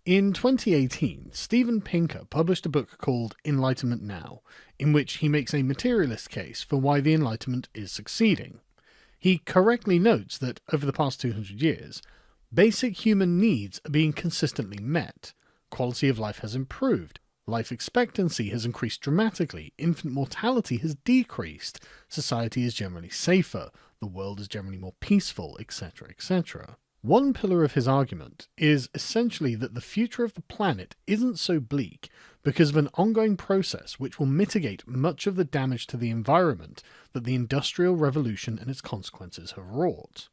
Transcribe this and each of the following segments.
In 2018, Steven Pinker published a book called Enlightenment Now, in which he makes a materialist case for why the Enlightenment is succeeding. He correctly notes that, over the past 200 years, basic human needs are being consistently met, quality of life has improved, life expectancy has increased dramatically, infant mortality has decreased, society is generally safer, the world is generally more peaceful, etc., etc. One pillar of his argument is essentially that the future of the planet isn't so bleak because of an ongoing process which will mitigate much of the damage to the environment that the Industrial Revolution and its consequences have wrought.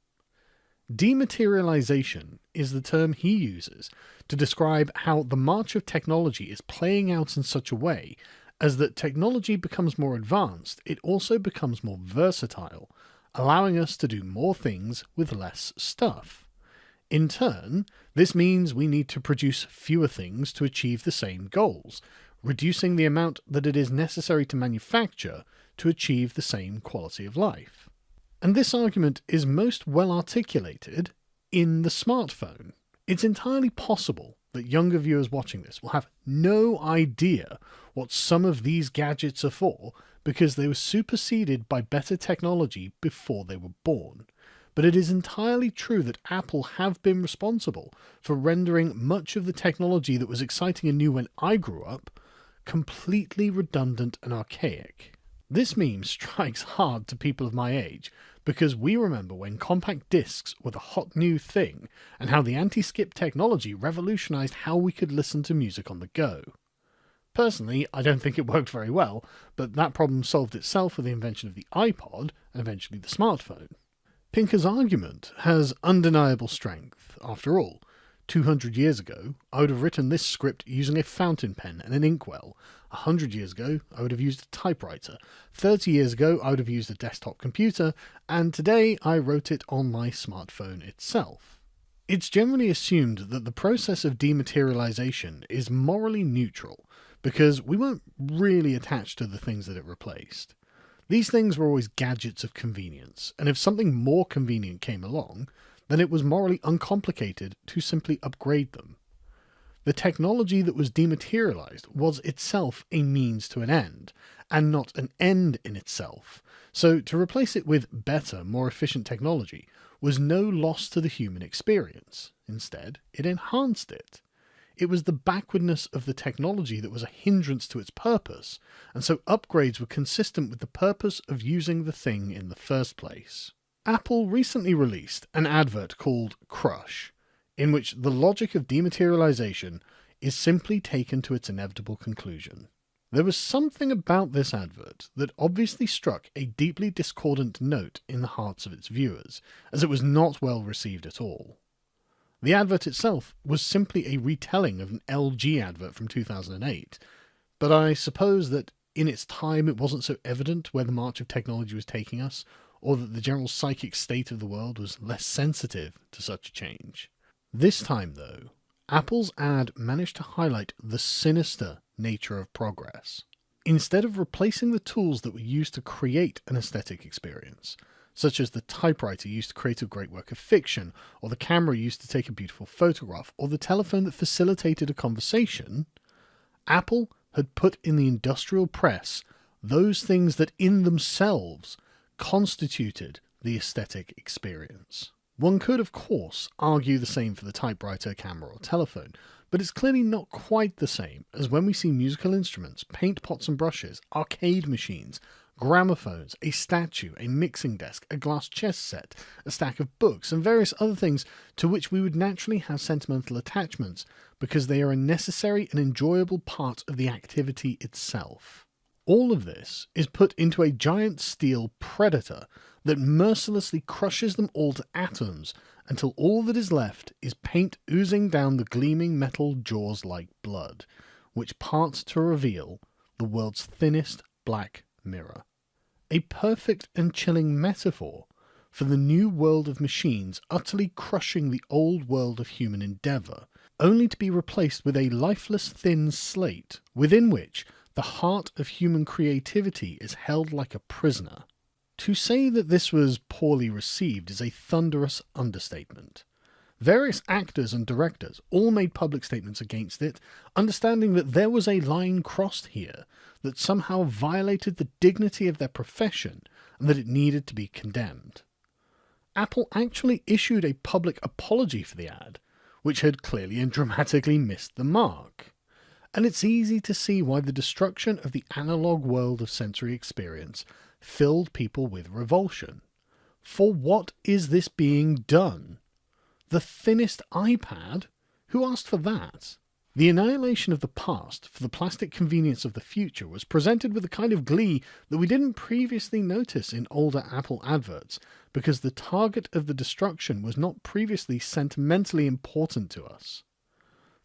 Dematerialization is the term he uses to describe how the march of technology is playing out in such a way as that technology becomes more advanced, it also becomes more versatile, allowing us to do more things with less stuff. In turn, this means we need to produce fewer things to achieve the same goals, reducing the amount that it is necessary to manufacture to achieve the same quality of life. And this argument is most well articulated in the smartphone. It's entirely possible that younger viewers watching this will have no idea what some of these gadgets are for because they were superseded by better technology before they were born. But it is entirely true that Apple have been responsible for rendering much of the technology that was exciting and new when I grew up completely redundant and archaic. This meme strikes hard to people of my age because we remember when compact discs were the hot new thing and how the anti-skip technology revolutionized how we could listen to music on the go. Personally, I don't think it worked very well, but that problem solved itself with the invention of the iPod and eventually the smartphone. Pinker's argument has undeniable strength. After all, 200 years ago, I would have written this script using a fountain pen and an inkwell. 100 years ago, I would have used a typewriter. 30 years ago, I would have used a desktop computer. And today, I wrote it on my smartphone itself. It's generally assumed that the process of dematerialization is morally neutral, because we weren't really attached to the things that it replaced. These things were always gadgets of convenience, and if something more convenient came along, then it was morally uncomplicated to simply upgrade them. The technology that was dematerialized was itself a means to an end, and not an end in itself, so to replace it with better, more efficient technology was no loss to the human experience. Instead, it enhanced it. It was the backwardness of the technology that was a hindrance to its purpose, and so upgrades were consistent with the purpose of using the thing in the first place. Apple recently released an advert called Crush, in which the logic of dematerialization is simply taken to its inevitable conclusion. There was something about this advert that obviously struck a deeply discordant note in the hearts of its viewers, as it was not well received at all. The advert itself was simply a retelling of an LG advert from 2008, but I suppose that in its time it wasn't so evident where the march of technology was taking us, or that the general psychic state of the world was less sensitive to such a change. This time, though, Apple's ad managed to highlight the sinister nature of progress. Instead of replacing the tools that were used to create an aesthetic experience, such as the typewriter used to create a great work of fiction, or the camera used to take a beautiful photograph, or the telephone that facilitated a conversation, Apple had put in the industrial press those things that in themselves constituted the aesthetic experience. One could, of course, argue the same for the typewriter, camera, or telephone, but it's clearly not quite the same as when we see musical instruments, paint pots and brushes, arcade machines, gramophones, a statue, a mixing desk, a glass chess set, a stack of books, and various other things to which we would naturally have sentimental attachments because they are a necessary and enjoyable part of the activity itself. All of this is put into a giant steel predator that mercilessly crushes them all to atoms until all that is left is paint oozing down the gleaming metal jaws like blood, which parts to reveal the world's thinnest black mirror. A perfect and chilling metaphor for the new world of machines utterly crushing the old world of human endeavour, only to be replaced with a lifeless thin slate within which the heart of human creativity is held like a prisoner. To say that this was poorly received is a thunderous understatement. Various actors and directors all made public statements against it, understanding that there was a line crossed here that somehow violated the dignity of their profession and that it needed to be condemned. Apple actually issued a public apology for the ad, which had clearly and dramatically missed the mark. And it's easy to see why the destruction of the analog world of sensory experience filled people with revulsion. For what is this being done? The thinnest iPad? Who asked for that? The annihilation of the past for the plastic convenience of the future was presented with a kind of glee that we didn't previously notice in older Apple adverts, because the target of the destruction was not previously sentimentally important to us.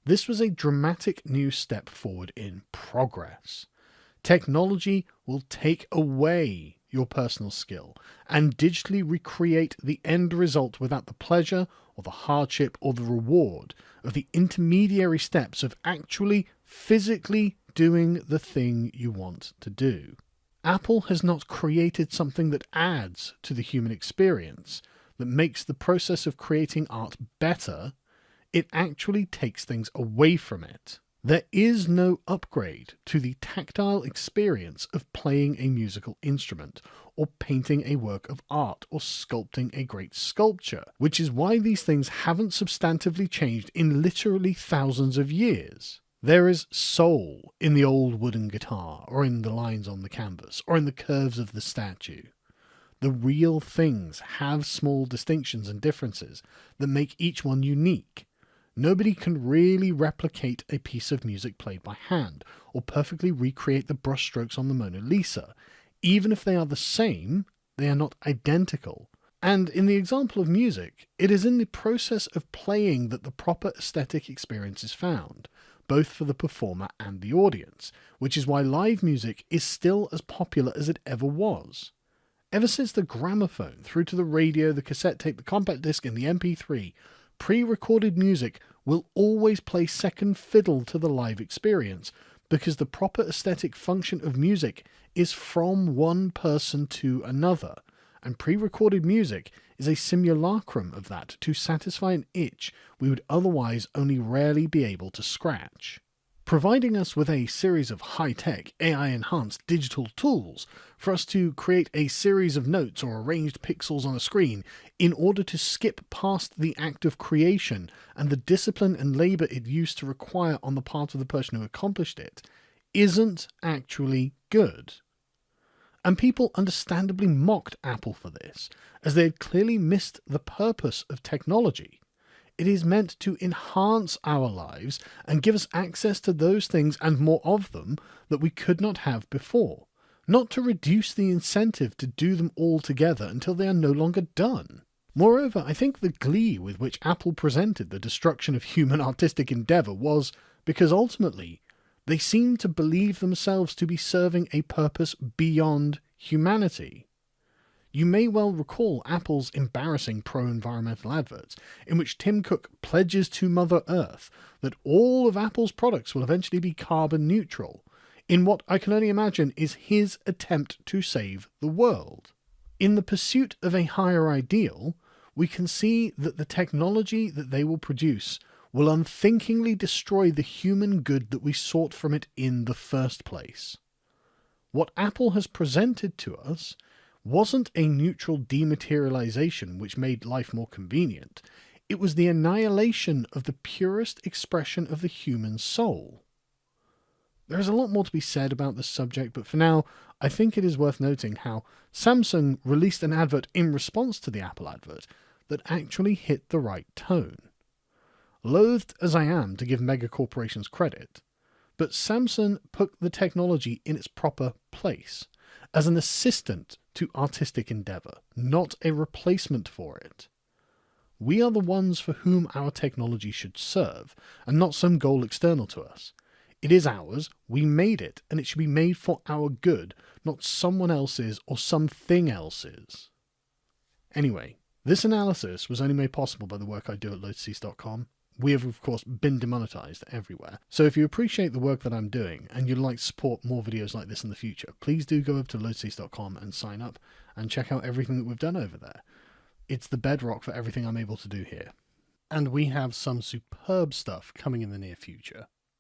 This was a dramatic new step forward in progress. Technology will take away your personal skill and digitally recreate the end result without the pleasure or the hardship or the reward of the intermediary steps of actually physically doing the thing you want to do. Apple has not created something that adds to the human experience, that makes the process of creating art better. It actually takes things away from it. There is no upgrade to the tactile experience of playing a musical instrument, or painting a work of art, or sculpting a great sculpture, which is why these things haven't substantively changed in literally thousands of years. There is soul in the old wooden guitar, or in the lines on the canvas, or in the curves of the statue. The real things have small distinctions and differences that make each one unique. Nobody can really replicate a piece of music played by hand, or perfectly recreate the brushstrokes on the Mona Lisa. Even if they are the same, they are not identical. And in the example of music, it is in the process of playing that the proper aesthetic experience is found, both for the performer and the audience, which is why live music is still as popular as it ever was. Ever since the gramophone, through to the radio, the cassette tape, the compact disc, and the MP3, pre-recorded music will always play second fiddle to the live experience, because the proper aesthetic function of music is from one person to another, and pre-recorded music is a simulacrum of that to satisfy an itch we would otherwise only rarely be able to scratch, providing us with a series of high-tech, AI-enhanced digital tools for us to create a series of notes or arranged pixels on a screen in order to skip past the act of creation and the discipline and labour it used to require on the part of the person who accomplished it, isn't actually good. And people understandably mocked Apple for this, as they had clearly missed the purpose of technology. It is meant to enhance our lives and give us access to those things and more of them that we could not have before, not to reduce the incentive to do them all together until they are no longer done. Moreover, I think the glee with which Apple presented the destruction of human artistic endeavour was because ultimately they seemed to believe themselves to be serving a purpose beyond humanity. You may well recall Apple's embarrassing pro-environmental adverts, in which Tim Cook pledges to Mother Earth that all of Apple's products will eventually be carbon neutral, in what I can only imagine is his attempt to save the world. In the pursuit of a higher ideal, we can see that the technology that they will produce will unthinkingly destroy the human good that we sought from it in the first place. What Apple has presented to us wasn't a neutral dematerialization which made life more convenient. It was the annihilation of the purest expression of the human soul. There is a lot more to be said about this subject, but for now, I think it is worth noting how Samsung released an advert in response to the Apple advert that actually hit the right tone. Loathed as I am to give mega corporations credit, but Samsung put the technology in its proper place, as an assistant to artistic endeavour, not a replacement for it. We are the ones for whom our technology should serve, and not some goal external to us. It is ours, we made it, and it should be made for our good, not someone else's or something else's. Anyway, this analysis was only made possible by the work I do at lotuscease.com. We have, of course, been demonetized everywhere. So if you appreciate the work that I'm doing and you'd like to support more videos like this in the future, please do go over to lotuscease.com and sign up and check out everything that we've done over there. It's the bedrock for everything I'm able to do here. And we have some superb stuff coming in the near future.